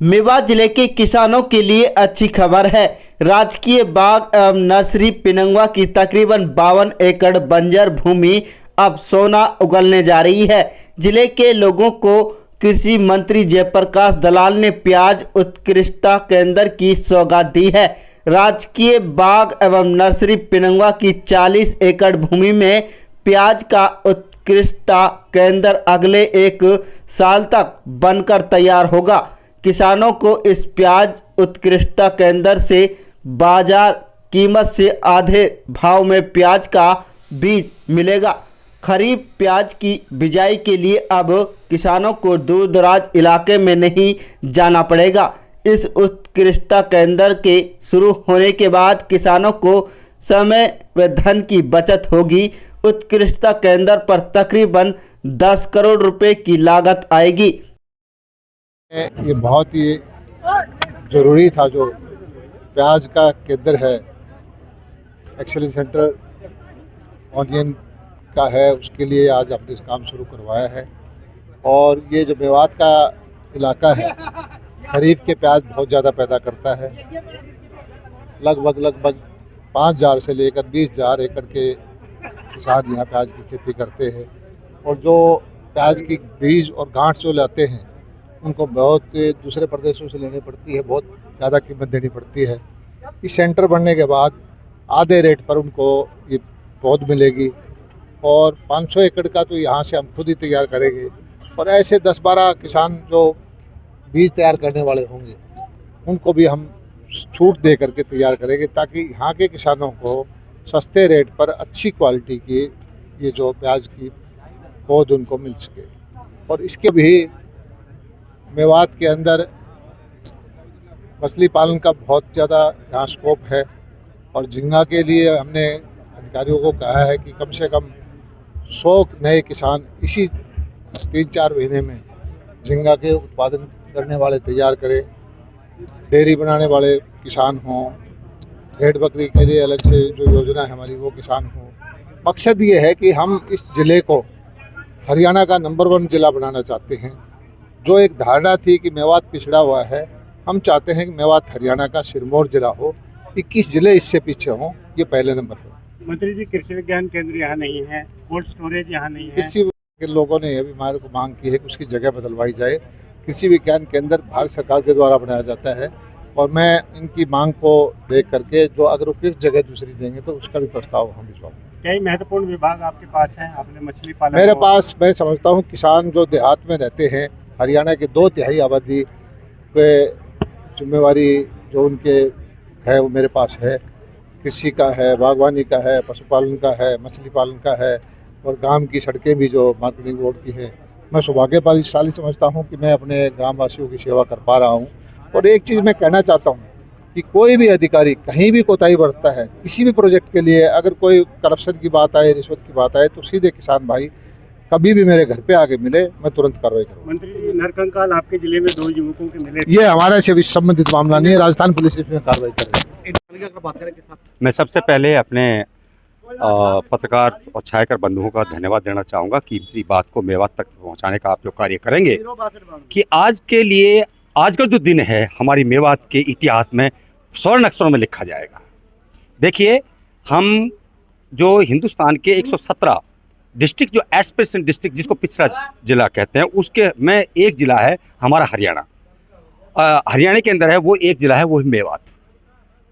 मेवात जिले के किसानों के लिए अच्छी खबर है। राजकीय बाग एवं नर्सरी पिनंगवा की तकरीबन 52 एकड़ बंजर भूमि अब सोना उगलने जा रही है। जिले के लोगों को कृषि मंत्री जयप्रकाश दलाल ने प्याज उत्कृष्टता केंद्र की सौगात दी है। राजकीय बाग एवं नर्सरी पिनंगवा की 40 एकड़ भूमि में प्याज का उत्कृष्टता केंद्र अगले 1 साल तक बनकर तैयार होगा। किसानों को इस प्याज उत्कृष्टता केंद्र से बाजार कीमत से आधे भाव में प्याज का बीज मिलेगा। खरीफ प्याज की बिजाई के लिए अब किसानों को दूर दराज इलाके में नहीं जाना पड़ेगा। इस उत्कृष्टता केंद्र के शुरू होने के बाद किसानों को समय व धन की बचत होगी। उत्कृष्टता केंद्र पर तकरीबन 10 करोड़ रुपए की लागत आएगी। ये बहुत ही ज़रूरी था जो प्याज का केंद्र है, एक्सेलेंस सेंटर ऑनियन का है, उसके लिए आज आपने इस काम शुरू करवाया है। और ये जो मेवात का इलाका है, खरीफ के प्याज बहुत ज़्यादा पैदा करता है। लगभग 5,000 से लेकर 20,000 एकड़ के किसान यहाँ प्याज की खेती करते हैं। और जो प्याज की बीज और गांठ जो लाते हैं उनको बहुत दूसरे प्रदेशों से लेनी पड़ती है, बहुत ज़्यादा कीमत देनी पड़ती है। इस सेंटर बनने के बाद आधे रेट पर उनको ये पौध मिलेगी और 500 एकड़ का तो यहाँ से हम खुद ही तैयार करेंगे। और ऐसे 10-12 किसान जो बीज तैयार करने वाले होंगे उनको भी हम छूट दे करके तैयार करेंगे, ताकि यहाँ के किसानों को सस्ते रेट पर अच्छी क्वालिटी की ये जो प्याज की पौध उनको मिल सके। और इसके भी मेवात के अंदर मछली पालन का बहुत ज़्यादा यहाँ स्कोप है। और झींगा के लिए हमने अधिकारियों को कहा है कि कम से कम 100 नए किसान इसी 3-4 महीने में झींगा के उत्पादन करने वाले तैयार करें। डेयरी बनाने वाले किसान हों, भेड़ बकरी के लिए अलग से जो योजना है हमारी वो किसान हों। मकसद ये है कि हम इस ज़िले को हरियाणा का नंबर 1 ज़िला बनाना चाहते हैं। जो एक धारणा थी कि मेवात पिछड़ा हुआ है, हम चाहते हैं कि मेवात हरियाणा का सिरमौर जिला हो। 21 ज़िले इससे पीछे हों, ये पहले नंबर पर। मंत्री जी, कृषि विज्ञान केंद्र यहाँ नहीं है, कोल्ड स्टोरेज यहाँ नहीं है। कृषि के लोगों ने अभी हमारे को मांग की है कि उसकी जगह बदलवाई जाए। कृषि विज्ञान केंद्र भारत सरकार के द्वारा बनाया जाता है और मैं इनकी मांग को देख करके जो अगर उपयुक्त जगह दूसरी देंगे तो उसका भी प्रस्ताव हम भिजवाएंगे। कई महत्वपूर्ण विभाग आपके पास हैं, आपने मछली पालन मेरे पास, मैं समझता हूँ किसान जो देहात में रहते हैं, हरियाणा के 2/3 आबादी के जिम्मेवारी जो उनके है वो मेरे पास है। कृषि का है, बागवानी का है, पशुपालन का है, मछली पालन का है और गांव की सड़कें भी जो मार्केटिंग बोर्ड की है। मैं सौभाग्यशाली समझता हूं कि मैं अपने ग्रामवासियों की सेवा कर पा रहा हूं। और एक चीज़ मैं कहना चाहता हूं कि कोई भी अधिकारी कहीं भी कोताही बरतता है, किसी भी प्रोजेक्ट के लिए अगर कोई करप्शन की बात आए, रिश्वत की बात आए, तो सीधे किसान भाई कभी भी मेरे घर पे आके मिले, मैं तुरंत कार्रवाई करूँगा। मंत्री जी, नरकंकाल आपके जिले में 2 युवकों के मिले, ये हमारे से संबंधित मामला नहीं है, राजस्थान पुलिस इसमें कार्रवाई कर रही है। मैं सबसे पहले अपने पत्रकार और छायाकर बंधुओं का धन्यवाद देना चाहूँगा कि मेरी बात को मेवात तक पहुँचाने का आप जो कार्य करेंगे, कि आज के लिए आज का जो दिन है हमारी मेवात के इतिहास में स्वर्ण अक्षरों में लिखा जाएगा। देखिए, हम जो हिंदुस्तान के 117 डिस्ट्रिक्ट, जो एस्पिरेशन डिस्ट्रिक्ट जिसको पिछड़ा जिला कहते हैं, उसके में एक ज़िला है हमारा हरियाणा। हरियाणा के अंदर है वो एक ज़िला है, वो है मेवात।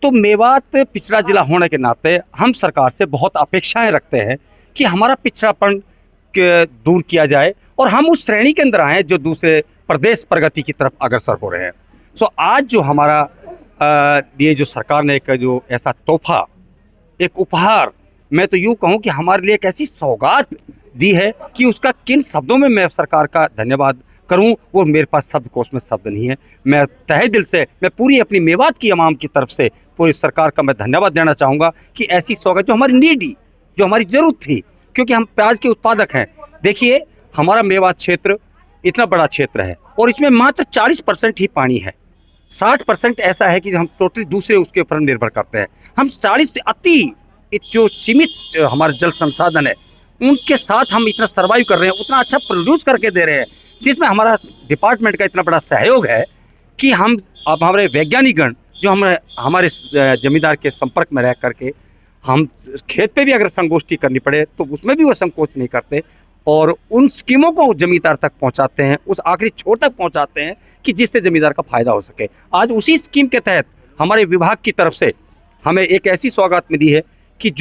तो मेवात पिछड़ा जिला होने के नाते हम सरकार से बहुत अपेक्षाएं रखते हैं कि हमारा पिछड़ापन दूर किया जाए और हम उस श्रेणी के अंदर आएँ जो दूसरे प्रदेश प्रगति की तरफ अग्रसर हो रहे हैं। सो आज जो हमारा ये जो सरकार ने एक जो ऐसा तोहफा, एक उपहार, मैं तो यूँ कहूँ कि हमारे लिए एक ऐसी सौगात दी है कि उसका किन शब्दों में मैं सरकार का धन्यवाद करूं, वो मेरे पास शब्दकोश में शब्द नहीं है। मैं तहे दिल से, मैं पूरी अपनी मेवात की आवाम की तरफ से पूरी सरकार का मैं धन्यवाद देना चाहूँगा कि ऐसी सौगात जो हमारी नीडी, जो हमारी ज़रूरत थी, क्योंकि हम प्याज के उत्पादक हैं। देखिए, हमारा मेवात क्षेत्र इतना बड़ा क्षेत्र है और इसमें मात्र 40% ही पानी है। 60% ऐसा है कि हम टोटली दूसरे उसके ऊपर निर्भर करते हैं। हम 40 अति जो सीमित हमारे जल संसाधन है उनके साथ हम इतना सर्वाइव कर रहे हैं, उतना अच्छा प्रोड्यूस करके दे रहे हैं, जिसमें हमारा डिपार्टमेंट का इतना बड़ा सहयोग है कि हम अब हमारे वैज्ञानिकगण जो हमारे जमींदार के संपर्क में रह करके हम खेत पे भी अगर संगोष्ठी करनी पड़े तो उसमें भी वो संकोच नहीं करते और उन स्कीमों को जमींदार तक पहुंचाते हैं, उस आखिरी छोर तक पहुंचाते हैं कि जिससे जमींदार का फायदा हो सके। आज उसी स्कीम के तहत हमारे विभाग की तरफ से हमें एक ऐसी सौगात मिली है कि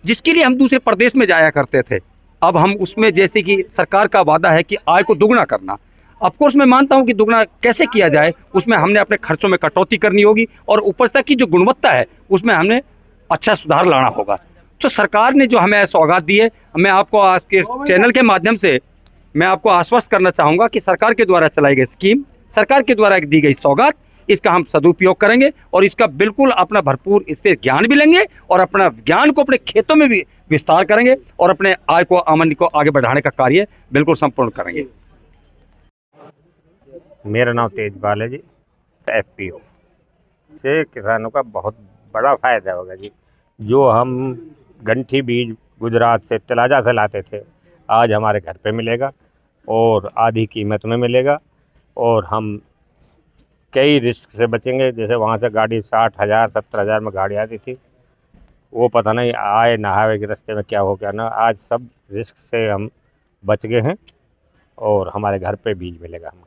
जिसके लिए हम दूसरे प्रदेश में जाया करते थे, अब हम उसमें जैसे कि सरकार का वादा है कि आय को दुगना करना। ऑफकोर्स मैं मानता हूं कि दुगना कैसे किया जाए, उसमें हमने अपने खर्चों में कटौती करनी होगी और उपज की जो गुणवत्ता है उसमें हमने अच्छा सुधार लाना होगा। तो सरकार ने जो हमें सौगात दी है, मैं आपको आज के चैनल के माध्यम से मैं आपको आश्वस्त करना चाहूँगा कि सरकार के द्वारा चलाई गई स्कीम, सरकार के द्वारा दी गई सौगात, इसका हम सदुपयोग करेंगे और इसका बिल्कुल अपना भरपूर इससे ज्ञान भी लेंगे और अपना ज्ञान को अपने खेतों में भी विस्तार करेंगे और अपने आय को आमदनी को आगे बढ़ाने का कार्य बिल्कुल संपूर्ण करेंगे। मेरा नाम तेजपाल है जी, FPO से किसानों का बहुत बड़ा फायदा होगा जी। जो हम गंठी बीज गुजरात से तलाजा से लाते थे, आज हमारे घर पे मिलेगा और आधी कीमत में मिलेगा और हम कई रिस्क से बचेंगे। जैसे वहाँ से गाड़ी 60,000 70,000 में गाड़ी आती थी, वो पता नहीं आए ना आए कि रास्ते में क्या हो क्या ना, आज सब रिस्क से हम बच गए हैं और हमारे घर पे बीज मिलेगा हमको।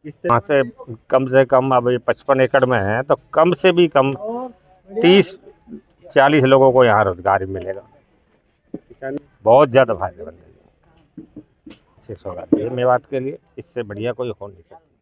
वहाँ से कम अब 55 एकड़ में है तो कम से भी कम 30-40 लोगों को यहाँ रोजगार मिलेगा। बहुत ज़्यादा फायदेमंद है। अच्छी सौगात है मेवात के लिए, इससे बढ़िया कोई हो नहीं सकती।